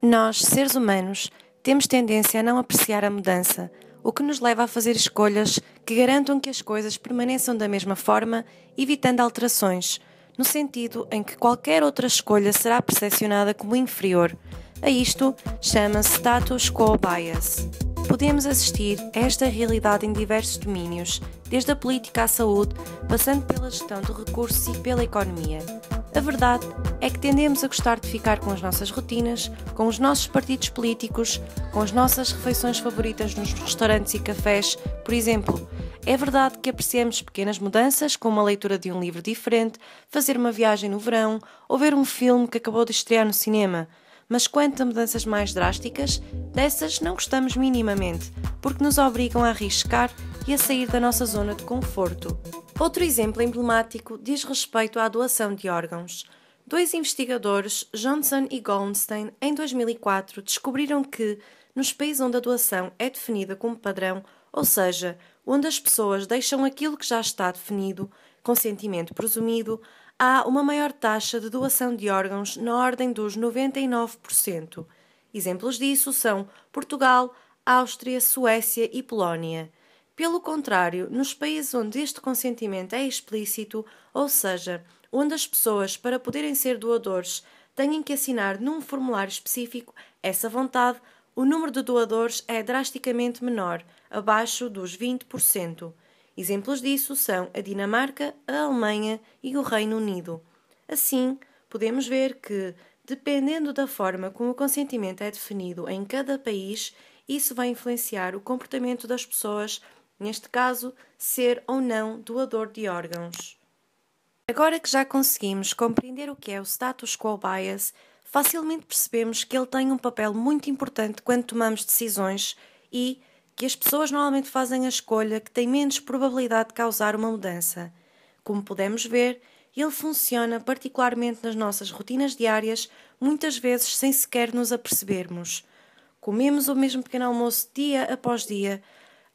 Nós, seres humanos, temos tendência a não apreciar a mudança, o que nos leva a fazer escolhas que garantam que as coisas permaneçam da mesma forma, evitando alterações, no sentido em que qualquer outra escolha será percepcionada como inferior. A isto chama-se status quo bias. Podemos assistir a esta realidade em diversos domínios, desde a política à saúde, passando pela gestão de recursos e pela economia. A verdade é que tendemos a gostar de ficar com as nossas rotinas, com os nossos partidos políticos, com as nossas refeições favoritas nos restaurantes e cafés, por exemplo. É verdade que apreciamos pequenas mudanças, como a leitura de um livro diferente, fazer uma viagem no verão ou ver um filme que acabou de estrear no cinema. Mas quanto a mudanças mais drásticas, dessas não gostamos minimamente, porque nos obrigam a arriscar e a sair da nossa zona de conforto. Outro exemplo emblemático diz respeito à doação de órgãos. Dois investigadores, Johnson e Goldstein, em 2004, descobriram que, nos países onde a doação é definida como padrão, ou seja, onde as pessoas deixam aquilo que já está definido, consentimento presumido, há uma maior taxa de doação de órgãos na ordem dos 99%. Exemplos disso são Portugal, Áustria, Suécia e Polónia. Pelo contrário, nos países onde este consentimento é explícito, ou seja, onde as pessoas, para poderem ser doadores, têm que assinar num formulário específico essa vontade, o número de doadores é drasticamente menor, abaixo dos 20%. Exemplos disso são a Dinamarca, a Alemanha e o Reino Unido. Assim, podemos ver que, dependendo da forma como o consentimento é definido em cada país, isso vai influenciar o comportamento das pessoas, neste caso, ser ou não doador de órgãos. Agora que já conseguimos compreender o que é o status quo bias, facilmente percebemos que ele tem um papel muito importante quando tomamos decisões e que as pessoas normalmente fazem a escolha que tem menos probabilidade de causar uma mudança. Como podemos ver, ele funciona particularmente nas nossas rotinas diárias, muitas vezes sem sequer nos apercebermos. Comemos o mesmo pequeno almoço dia após dia.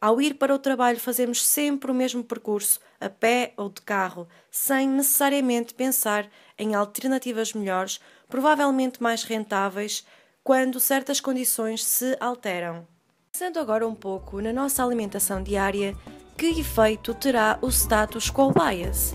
Ao ir para o trabalho fazemos sempre o mesmo percurso, a pé ou de carro, sem necessariamente pensar em alternativas melhores, provavelmente mais rentáveis, quando certas condições se alteram. Pensando agora um pouco na nossa alimentação diária, que efeito terá o status quo bias?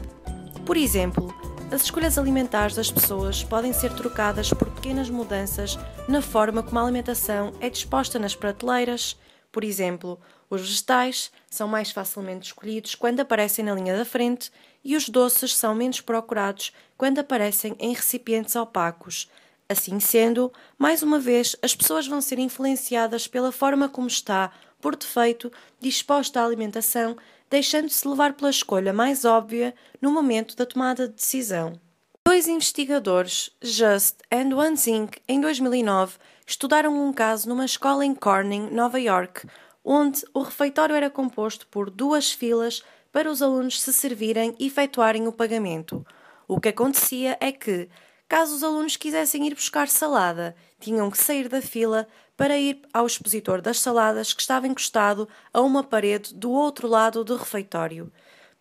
Por exemplo, as escolhas alimentares das pessoas podem ser trocadas por pequenas mudanças na forma como a alimentação é disposta nas prateleiras. Por exemplo, os vegetais são mais facilmente escolhidos quando aparecem na linha da frente e os doces são menos procurados quando aparecem em recipientes opacos. Assim sendo, mais uma vez, as pessoas vão ser influenciadas pela forma como está, por defeito, disposta a alimentação, deixando-se levar pela escolha mais óbvia no momento da tomada de decisão. Dois investigadores, Just and Wanzing, em 2009, estudaram um caso numa escola em Corning, Nova York, onde o refeitório era composto por duas filas para os alunos se servirem e efetuarem o pagamento. O que acontecia é que, caso os alunos quisessem ir buscar salada, tinham que sair da fila para ir ao expositor das saladas que estava encostado a uma parede do outro lado do refeitório.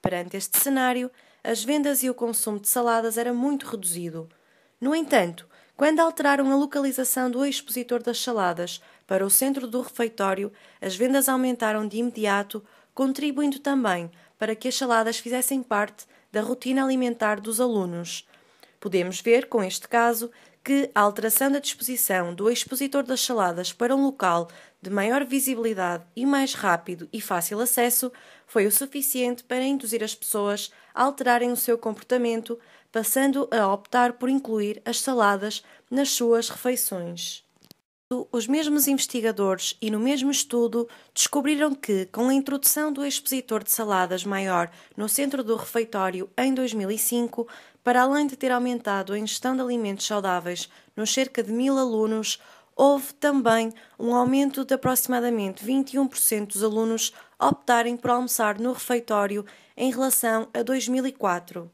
Perante este cenário, as vendas e o consumo de saladas era muito reduzido. No entanto, quando alteraram a localização do expositor das saladas para o centro do refeitório, as vendas aumentaram de imediato, contribuindo também para que as saladas fizessem parte da rotina alimentar dos alunos. Podemos ver, com este caso, que a alteração da disposição do expositor das saladas para um local de maior visibilidade e mais rápido e fácil acesso foi o suficiente para induzir as pessoas a alterarem o seu comportamento, passando a optar por incluir as saladas nas suas refeições. Os mesmos investigadores e no mesmo estudo descobriram que, com a introdução do expositor de saladas maior no centro do refeitório em 2005, para além de ter aumentado a ingestão de alimentos saudáveis nos cerca de 1.000 alunos, houve também um aumento de aproximadamente 21% dos alunos optarem por almoçar no refeitório em relação a 2004.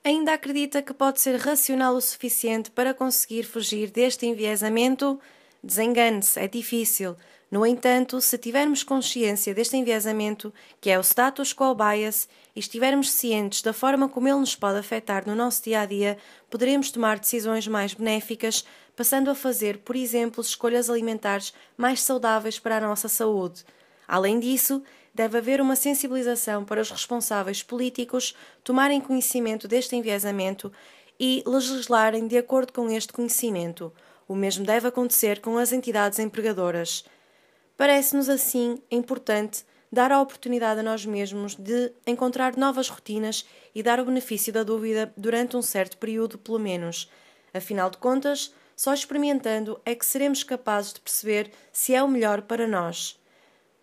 Ainda acredita que pode ser racional o suficiente para conseguir fugir deste enviesamento? Desengane-se, é difícil. No entanto, se tivermos consciência deste enviesamento, que é o status quo bias, e estivermos cientes da forma como ele nos pode afetar no nosso dia-a-dia, poderemos tomar decisões mais benéficas, passando a fazer, por exemplo, escolhas alimentares mais saudáveis para a nossa saúde. Além disso, deve haver uma sensibilização para os responsáveis políticos tomarem conhecimento deste enviesamento e legislarem de acordo com este conhecimento. O mesmo deve acontecer com as entidades empregadoras. Parece-nos, assim, importante dar a oportunidade a nós mesmos de encontrar novas rotinas e dar o benefício da dúvida durante um certo período, pelo menos. Afinal de contas, só experimentando é que seremos capazes de perceber se é o melhor para nós.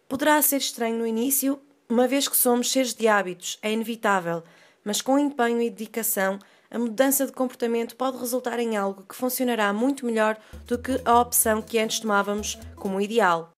Poderá ser estranho no início, uma vez que somos seres de hábitos, é inevitável, mas com empenho e dedicação, a mudança de comportamento pode resultar em algo que funcionará muito melhor do que a opção que antes tomávamos como ideal.